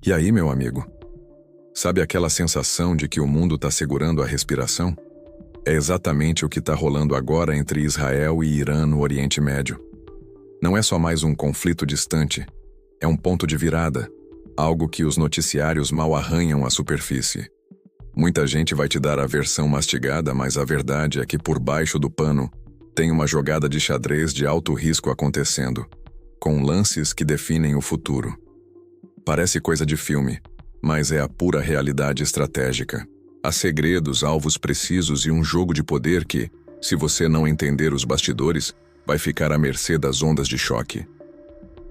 E aí, meu amigo? Sabe aquela sensação de que o mundo está segurando a respiração? É exatamente o que está rolando agora entre Israel e Irã no Oriente Médio. Não é só mais um conflito distante, é um ponto de virada, algo que os noticiários mal arranham a superfície. Muita gente vai te dar a versão mastigada, mas a verdade é que por baixo do pano tem uma jogada de xadrez de alto risco acontecendo, com lances que definem o futuro. Parece coisa de filme, mas é a pura realidade estratégica. Há segredos, alvos precisos e um jogo de poder que, se você não entender os bastidores, vai ficar à mercê das ondas de choque.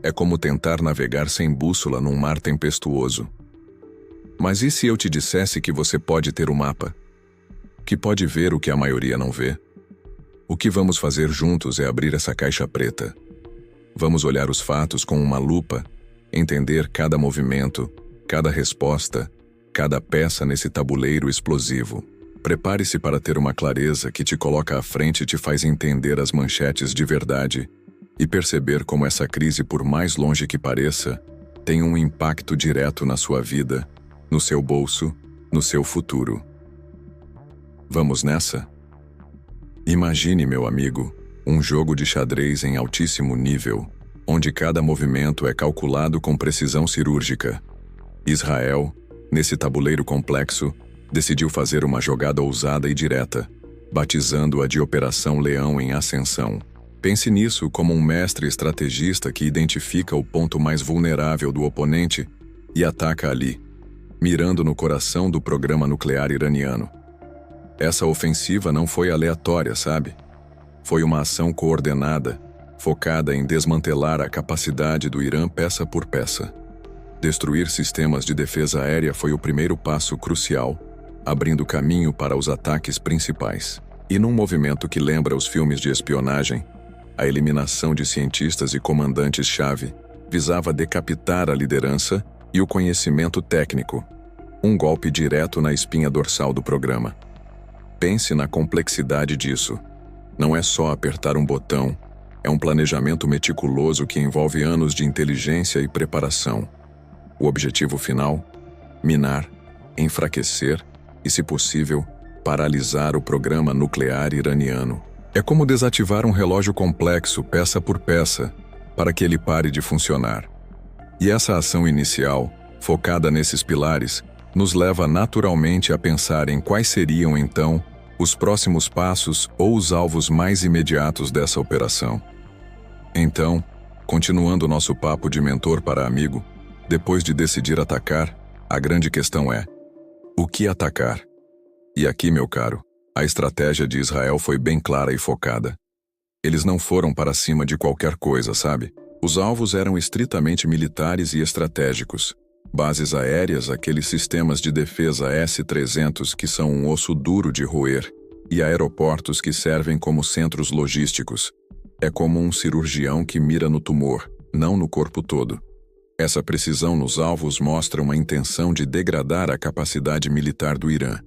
É como tentar navegar sem bússola num mar tempestuoso. Mas e se eu te dissesse que você pode ter o mapa? Que pode ver o que a maioria não vê? O que vamos fazer juntos é abrir essa caixa preta. Vamos olhar os fatos com uma lupa, entender cada movimento, cada resposta, cada peça nesse tabuleiro explosivo. Prepare-se para ter uma clareza que te coloca à frente e te faz entender as manchetes de verdade e perceber como essa crise, por mais longe que pareça, tem um impacto direto na sua vida, no seu bolso, no seu futuro. Vamos nessa? Imagine, meu amigo, um jogo de xadrez em altíssimo nível, onde cada movimento é calculado com precisão cirúrgica. Israel, nesse tabuleiro complexo, decidiu fazer uma jogada ousada e direta, batizando-a de Operação Leão em Ascensão. Pense nisso como um mestre estrategista que identifica o ponto mais vulnerável do oponente e ataca ali, mirando no coração do programa nuclear iraniano. Essa ofensiva não foi aleatória, sabe? Foi uma ação coordenada, focada em desmantelar a capacidade do Irã peça por peça. Destruir sistemas de defesa aérea foi o primeiro passo crucial, abrindo caminho para os ataques principais. E num movimento que lembra os filmes de espionagem, a eliminação de cientistas e comandantes-chave visava decapitar a liderança e o conhecimento técnico, um golpe direto na espinha dorsal do programa. Pense na complexidade disso. Não é só apertar um botão, é um planejamento meticuloso que envolve anos de inteligência e preparação. O objetivo final? Minar, enfraquecer e, se possível, paralisar o programa nuclear iraniano. É como desativar um relógio complexo, peça por peça, para que ele pare de funcionar. E essa ação inicial, focada nesses pilares, nos leva naturalmente a pensar em quais seriam, então, os próximos passos ou os alvos mais imediatos dessa operação. Então, continuando nosso papo de mentor para amigo, depois de decidir atacar, a grande questão é: o que atacar? E aqui, meu caro, a estratégia de Israel foi bem clara e focada. Eles não foram para cima de qualquer coisa, sabe? Os alvos eram estritamente militares e estratégicos. Bases aéreas, aqueles sistemas de defesa S-300 que são um osso duro de roer, e aeroportos que servem como centros logísticos. É como um cirurgião que mira no tumor, não no corpo todo. Essa precisão nos alvos mostra uma intenção de degradar a capacidade militar do Irã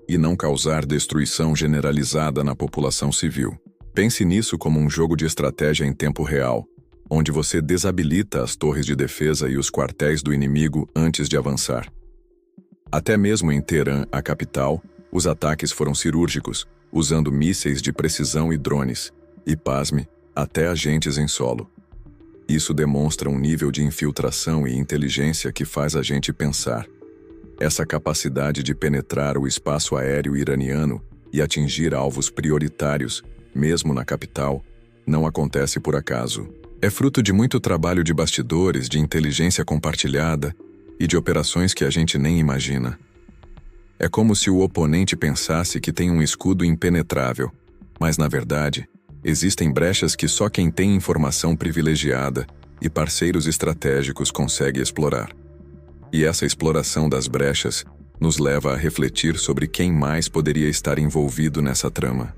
e não causar destruição generalizada na população civil. Pense nisso como um jogo de estratégia em tempo real, onde você desabilita as torres de defesa e os quartéis do inimigo antes de avançar. Até mesmo em Teherã, a capital, os ataques foram cirúrgicos, usando mísseis de precisão e drones, e, pasme, até agentes em solo. Isso demonstra um nível de infiltração e inteligência que faz a gente pensar. Essa capacidade de penetrar o espaço aéreo iraniano e atingir alvos prioritários, mesmo na capital, não acontece por acaso. É fruto de muito trabalho de bastidores, de inteligência compartilhada e de operações que a gente nem imagina. É como se o oponente pensasse que tem um escudo impenetrável, mas na verdade, existem brechas que só quem tem informação privilegiada e parceiros estratégicos consegue explorar. E essa exploração das brechas nos leva a refletir sobre quem mais poderia estar envolvido nessa trama.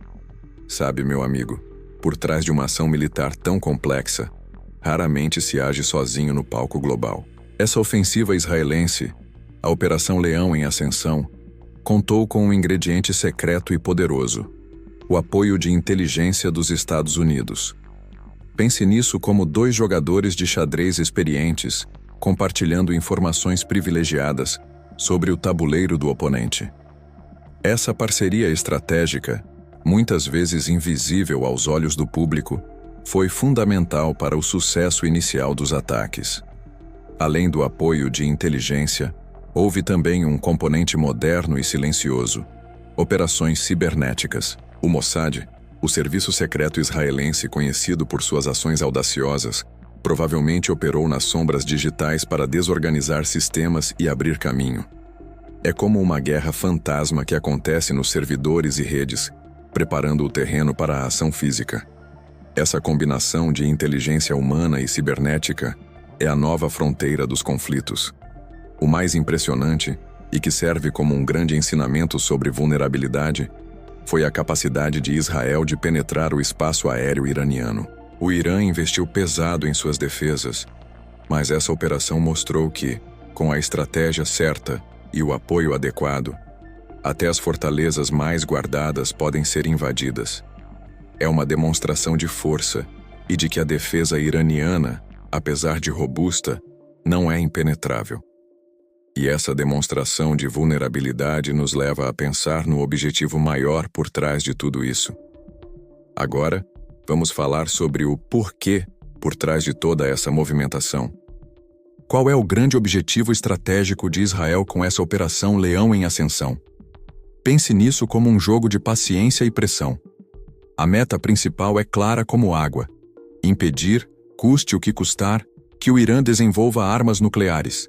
Sabe, meu amigo, por trás de uma ação militar tão complexa, raramente se age sozinho no palco global. Essa ofensiva israelense, a Operação Leão em Ascensão, contou com um ingrediente secreto e poderoso: o apoio de inteligência dos Estados Unidos. Pense nisso como dois jogadores de xadrez experientes compartilhando informações privilegiadas sobre o tabuleiro do oponente. Essa parceria estratégica, muitas vezes invisível aos olhos do público, foi fundamental para o sucesso inicial dos ataques. Além do apoio de inteligência, houve também um componente moderno e silencioso: operações cibernéticas. O Mossad, o serviço secreto israelense conhecido por suas ações audaciosas, provavelmente operou nas sombras digitais para desorganizar sistemas e abrir caminho. É como uma guerra fantasma que acontece nos servidores e redes, preparando o terreno para a ação física. Essa combinação de inteligência humana e cibernética é a nova fronteira dos conflitos. O mais impressionante, e que serve como um grande ensinamento sobre vulnerabilidade, foi a capacidade de Israel de penetrar o espaço aéreo iraniano. O Irã investiu pesado em suas defesas, mas essa operação mostrou que, com a estratégia certa e o apoio adequado, até as fortalezas mais guardadas podem ser invadidas. É uma demonstração de força e de que a defesa iraniana, apesar de robusta, não é impenetrável. E essa demonstração de vulnerabilidade nos leva a pensar no objetivo maior por trás de tudo isso. Agora, vamos falar sobre o porquê por trás de toda essa movimentação. Qual é o grande objetivo estratégico de Israel com essa operação Leão em Ascensão? Pense nisso como um jogo de paciência e pressão. A meta principal é clara como água: impedir, custe o que custar, que o Irã desenvolva armas nucleares.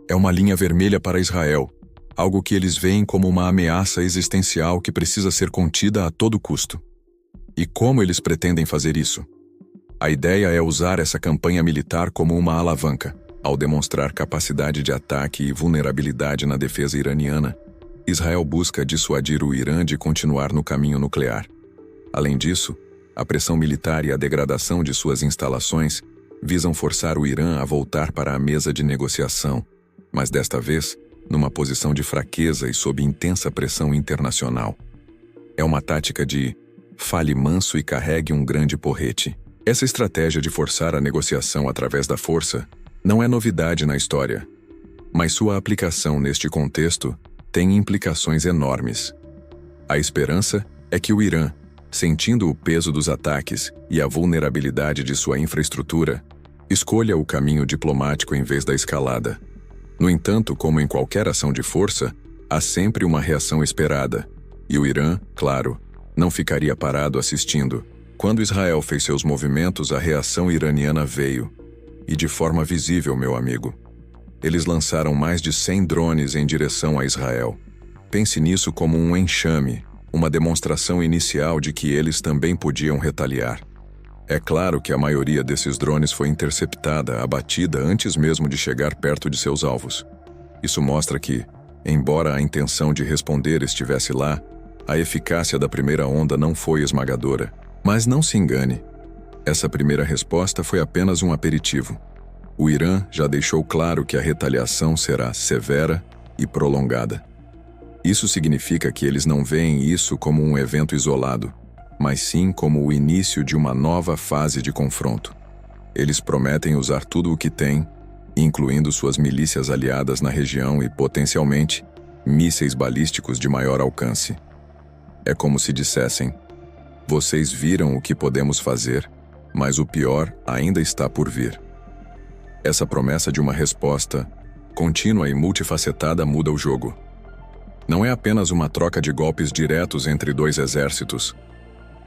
É uma linha vermelha para Israel, algo que eles veem como uma ameaça existencial que precisa ser contida a todo custo. E como eles pretendem fazer isso? A ideia é usar essa campanha militar como uma alavanca. Ao demonstrar capacidade de ataque e vulnerabilidade na defesa iraniana, Israel busca dissuadir o Irã de continuar no caminho nuclear. Além disso, a pressão militar e a degradação de suas instalações visam forçar o Irã a voltar para a mesa de negociação, mas desta vez, numa posição de fraqueza e sob intensa pressão internacional. É uma tática de fale manso e carregue um grande porrete. Essa estratégia de forçar a negociação através da força não é novidade na história, mas sua aplicação neste contexto tem implicações enormes. A esperança é que o Irã, sentindo o peso dos ataques e a vulnerabilidade de sua infraestrutura, escolha o caminho diplomático em vez da escalada. No entanto, como em qualquer ação de força, há sempre uma reação esperada, e o Irã, claro, não ficaria parado assistindo. Quando Israel fez seus movimentos, a reação iraniana veio, e de forma visível, meu amigo. Eles lançaram mais de 100 drones em direção a Israel. Pense nisso como um enxame, uma demonstração inicial de que eles também podiam retaliar. É claro que a maioria desses drones foi interceptada, abatida antes mesmo de chegar perto de seus alvos. Isso mostra que, embora a intenção de responder estivesse lá, a eficácia da primeira onda não foi esmagadora. Mas não se engane, essa primeira resposta foi apenas um aperitivo. O Irã já deixou claro que a retaliação será severa e prolongada. Isso significa que eles não veem isso como um evento isolado, mas sim como o início de uma nova fase de confronto. Eles prometem usar tudo o que têm, incluindo suas milícias aliadas na região e, potencialmente, mísseis balísticos de maior alcance. É como se dissessem: vocês viram o que podemos fazer, mas o pior ainda está por vir. Essa promessa de uma resposta contínua e multifacetada muda o jogo. Não é apenas uma troca de golpes diretos entre dois exércitos.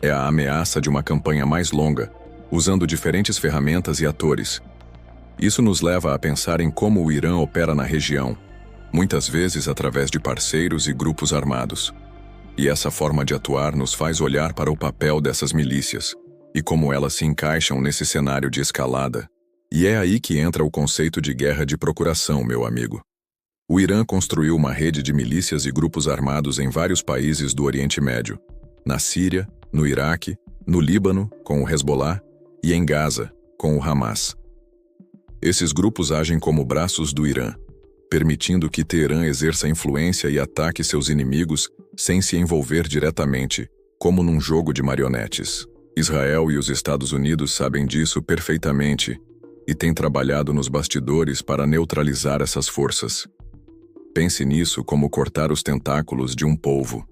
É a ameaça de uma campanha mais longa, usando diferentes ferramentas e atores. Isso nos leva a pensar em como o Irã opera na região, muitas vezes através de parceiros e grupos armados. E essa forma de atuar nos faz olhar para o papel dessas milícias e como elas se encaixam nesse cenário de escalada. E é aí que entra o conceito de guerra de procuração, meu amigo. O Irã construiu uma rede de milícias e grupos armados em vários países do Oriente Médio, na Síria, no Iraque, no Líbano, com o Hezbollah, e em Gaza, com o Hamas. Esses grupos agem como braços do Irã, permitindo que Teherã exerça influência e ataque seus inimigos sem se envolver diretamente, como num jogo de marionetes. Israel e os Estados Unidos sabem disso perfeitamente, e tem trabalhado nos bastidores para neutralizar essas forças. Pense nisso como cortar os tentáculos de um polvo.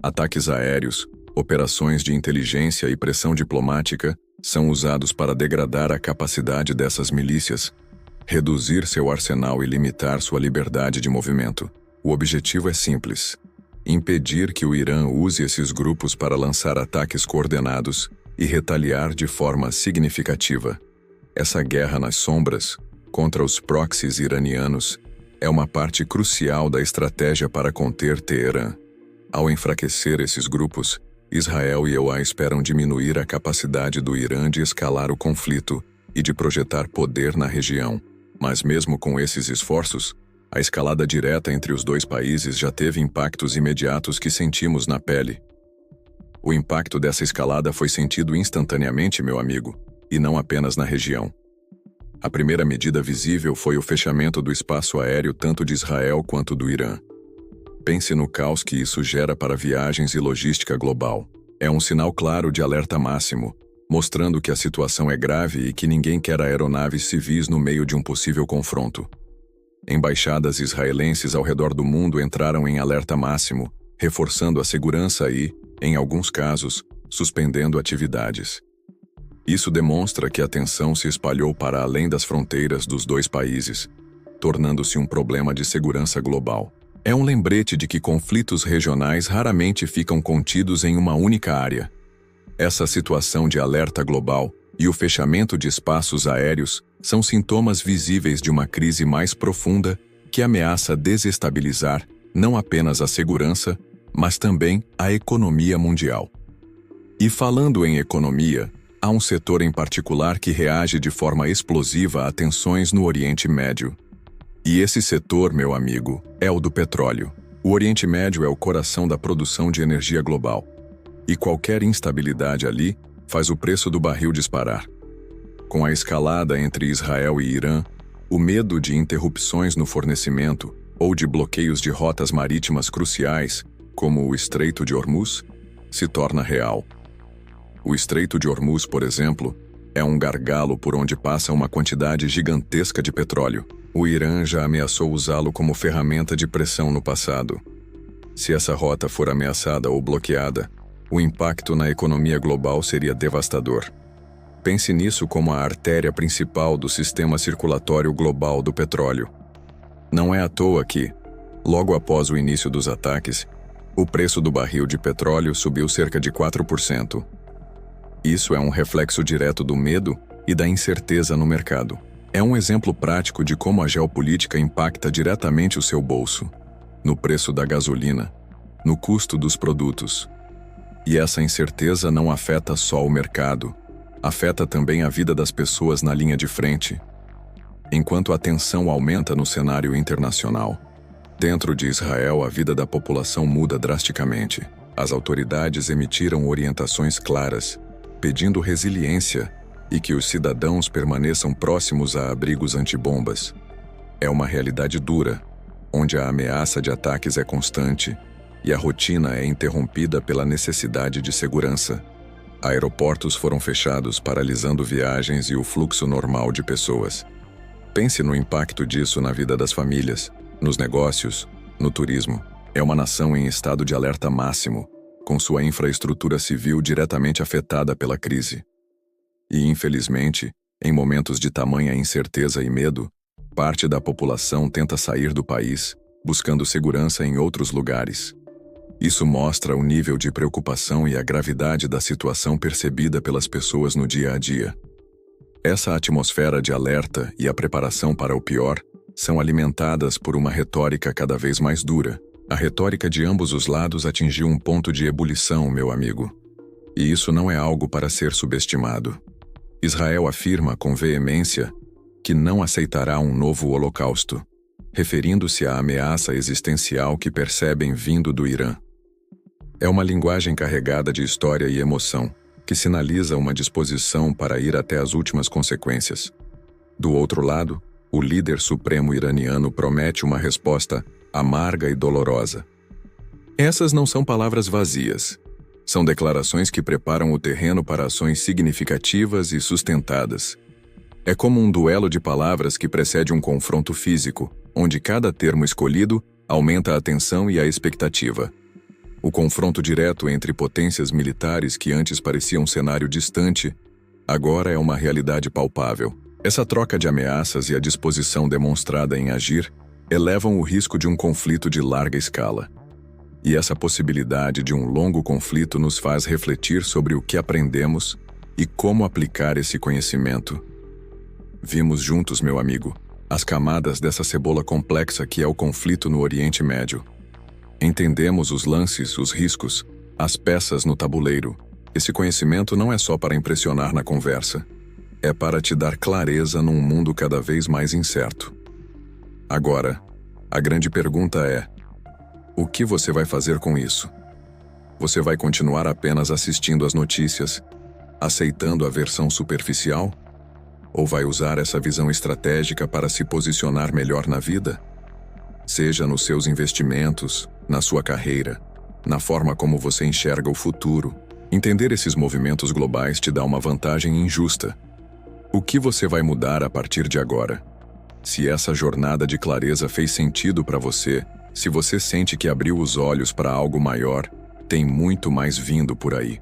Ataques aéreos, operações de inteligência e pressão diplomática são usados para degradar a capacidade dessas milícias, reduzir seu arsenal e limitar sua liberdade de movimento. O objetivo é simples: impedir que o Irã use esses grupos para lançar ataques coordenados e retaliar de forma significativa. Essa guerra nas sombras, contra os proxies iranianos, é uma parte crucial da estratégia para conter Teherã. Ao enfraquecer esses grupos, Israel e EUA esperam diminuir a capacidade do Irã de escalar o conflito e de projetar poder na região. Mas mesmo com esses esforços, a escalada direta entre os dois países já teve impactos imediatos que sentimos na pele. O impacto dessa escalada foi sentido instantaneamente, meu amigo, e não apenas na região. A primeira medida visível foi o fechamento do espaço aéreo tanto de Israel quanto do Irã. Pense no caos que isso gera para viagens e logística global. É um sinal claro de alerta máximo, mostrando que a situação é grave e que ninguém quer aeronaves civis no meio de um possível confronto. Embaixadas israelenses ao redor do mundo entraram em alerta máximo, reforçando a segurança e, em alguns casos, suspendendo atividades. Isso demonstra que a tensão se espalhou para além das fronteiras dos dois países, tornando-se um problema de segurança global. É um lembrete de que conflitos regionais raramente ficam contidos em uma única área. Essa situação de alerta global e o fechamento de espaços aéreos são sintomas visíveis de uma crise mais profunda que ameaça desestabilizar não apenas a segurança, mas também a economia mundial. E falando em economia, há um setor em particular que reage de forma explosiva a tensões no Oriente Médio. E esse setor, meu amigo, é o do petróleo. O Oriente Médio é o coração da produção de energia global. E qualquer instabilidade ali faz o preço do barril disparar. Com a escalada entre Israel e Irã, o medo de interrupções no fornecimento ou de bloqueios de rotas marítimas cruciais, como o Estreito de Hormuz, se torna real. O Estreito de Hormuz, por exemplo, é um gargalo por onde passa uma quantidade gigantesca de petróleo. O Irã já ameaçou usá-lo como ferramenta de pressão no passado. Se essa rota for ameaçada ou bloqueada, o impacto na economia global seria devastador. Pense nisso como a artéria principal do sistema circulatório global do petróleo. Não é à toa que, logo após o início dos ataques, o preço do barril de petróleo subiu cerca de 4%. Isso é um reflexo direto do medo e da incerteza no mercado. É um exemplo prático de como a geopolítica impacta diretamente o seu bolso, no preço da gasolina, no custo dos produtos. E essa incerteza não afeta só o mercado, afeta também a vida das pessoas na linha de frente. Enquanto a tensão aumenta no cenário internacional, dentro de Israel a vida da população muda drasticamente. As autoridades emitiram orientações claras, pedindo resiliência e que os cidadãos permaneçam próximos a abrigos antibombas. É uma realidade dura, onde a ameaça de ataques é constante e a rotina é interrompida pela necessidade de segurança. Aeroportos foram fechados, paralisando viagens e o fluxo normal de pessoas. Pense no impacto disso na vida das famílias, nos negócios, no turismo. É uma nação em estado de alerta máximo, com sua infraestrutura civil diretamente afetada pela crise. E, infelizmente, em momentos de tamanha incerteza e medo, parte da população tenta sair do país, buscando segurança em outros lugares. Isso mostra o nível de preocupação e a gravidade da situação percebida pelas pessoas no dia a dia. Essa atmosfera de alerta e a preparação para o pior são alimentadas por uma retórica cada vez mais dura. A retórica de ambos os lados atingiu um ponto de ebulição, meu amigo. E isso não é algo para ser subestimado. Israel afirma com veemência que não aceitará um novo holocausto, referindo-se à ameaça existencial que percebem vindo do Irã. É uma linguagem carregada de história e emoção, que sinaliza uma disposição para ir até as últimas consequências. Do outro lado, o líder supremo iraniano promete uma resposta amarga e dolorosa. Essas não são palavras vazias. São declarações que preparam o terreno para ações significativas e sustentadas. É como um duelo de palavras que precede um confronto físico, onde cada termo escolhido aumenta a tensão e a expectativa. O confronto direto entre potências militares que antes parecia um cenário distante, agora é uma realidade palpável. Essa troca de ameaças e a disposição demonstrada em agir elevam o risco de um conflito de larga escala. E essa possibilidade de um longo conflito nos faz refletir sobre o que aprendemos e como aplicar esse conhecimento. Vimos juntos, meu amigo, as camadas dessa cebola complexa que é o conflito no Oriente Médio. Entendemos os lances, os riscos, as peças no tabuleiro. Esse conhecimento não é só para impressionar na conversa. É para te dar clareza num mundo cada vez mais incerto. Agora, a grande pergunta é: o que você vai fazer com isso? Você vai continuar apenas assistindo às notícias, aceitando a versão superficial? Ou vai usar essa visão estratégica para se posicionar melhor na vida? Seja nos seus investimentos, na sua carreira, na forma como você enxerga o futuro. Entender esses movimentos globais te dá uma vantagem injusta. O que você vai mudar a partir de agora? Se essa jornada de clareza fez sentido para você, se você sente que abriu os olhos para algo maior, tem muito mais vindo por aí.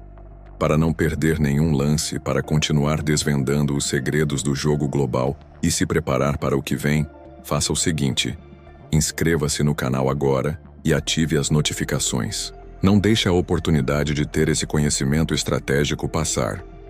Para não perder nenhum lance, para continuar desvendando os segredos do jogo global e se preparar para o que vem, faça o seguinte: inscreva-se no canal agora e ative as notificações. Não deixe a oportunidade de ter esse conhecimento estratégico passar.